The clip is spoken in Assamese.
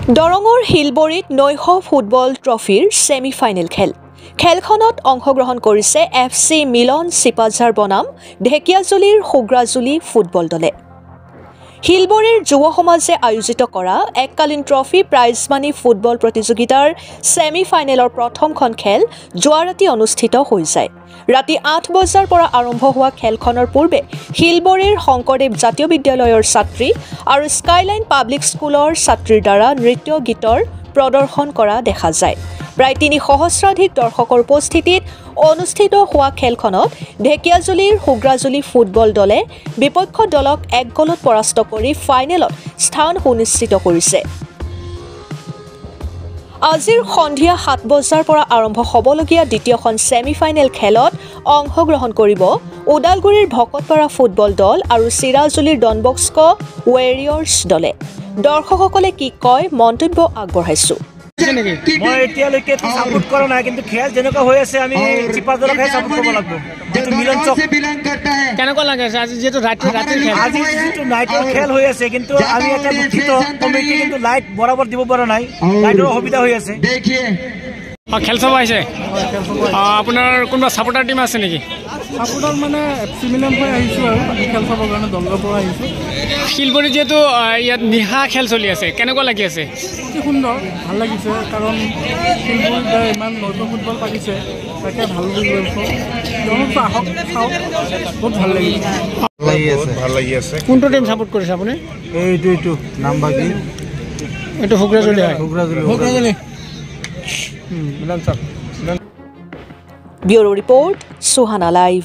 দৰঙৰ শিলবৰীত নৈশ ফুটবল ট্ৰফিৰ ছেমি ফাইনেল খেল। খেলখনত অংশগ্ৰহণ কৰিছে FC মিলন চিপাঝাৰ বনাম ঢেকিয়াজুলিৰ সুগ্ৰাজুলি ফুটবল দলে। শিলবৰীৰ যুৱ সমাজে আয়োজিত কৰা এককালীন ট্ৰফি প্ৰাইজ মানি ফুটবল প্ৰতিযোগিতাৰ ছেমি ফাইনেলৰ প্ৰথমখন খেল যোৱা ৰাতি অনুষ্ঠিত হৈ যায়। ৰাতি 8 বজাৰ পৰা আৰম্ভ হোৱা খেলখনৰ পূৰ্বে শিলবৰীৰ শংকৰদেৱ জাতীয় বিদ্যালয়ৰ ছাত্ৰী আৰু স্কাইলাইন পাব্লিক স্কুলৰ ছাত্ৰীৰ দ্বাৰা নৃত্য গীতৰ প্ৰদৰ্শন কৰা দেখা যায়। প্ৰায় 3 সহস্ৰাধিক দৰ্শকৰ উপস্থিতিত অনুষ্ঠিত হোৱা খেলখনত ঢেকিয়াজুলিৰ সুগ্ৰাজুলি ফুটবল দলে বিপক্ষ দলক 1 গলত পৰাস্ত কৰি ফাইনেলত স্থান সুনিশ্চিত কৰিছে। আজিৰ সন্ধিয়া 7 বজাৰ পৰা আৰম্ভ হ'বলগীয়া দ্বিতীয়খন ছেমি ফাইনেল খেলত অংশগ্ৰহণ কৰিব ওদালগুৰিৰ ভকতপাৰা ফুটবল দল আৰু চিৰাজুলিৰ ডনবস্ক ৱেৰিয়ৰ্ছ দলে। দৰ্শকসকলে কি কয় মন্তব্য আগবঢ়াইছো। মই এতিয়ালৈকে সাপোৰ্ট কৰা নাই, কিন্তু খেল যেনেকুৱা হৈ আছে আমি চিপাঝাৰকে সাপোৰ্ট কৰিব লাগিব। যেটো মিলন চক কেনেকুৱা লাগে আজি যেটো ৰাতি খেল, আজি যেটো নাইটৰ খেল হৈ আছে, কিন্তু আমি এটা দুখিত কমিটি কিন্তু লাইট বৰাবৰ দিব পৰা নাই, লাইটৰ অসুবিধা হৈ আছে। খেল চাব আহিছে আপোনাৰ কোনবা সাপোৰ্টাৰ টিম আছে নেকি? সাপোৰ্টাৰ মানে FC মিলন হৈ আহিছো আৰু খেল চাবৰ কাৰণে দলৰ পৰা আহিছো। শিলবৰী যেটো ইয়াত নিহা খেল চলি আছে, কেনেকুৱা লাগি আছে? অতি সুন্দৰ, ভাল লাগিছে, কাৰণ শিলবৰীত ইমান নতুন ফুটবল পাতিছে, তাকে ভাল বহুত ভাল লাগি আছে। কোনটো টিম সাপোৰ্ট কৰিছে আপুনি? এইটো নাম্বাৰ কি এইটো সুগ্ৰাজুলি ব্যুৰো ৰিপৰ্ট সুহানা লাইভ।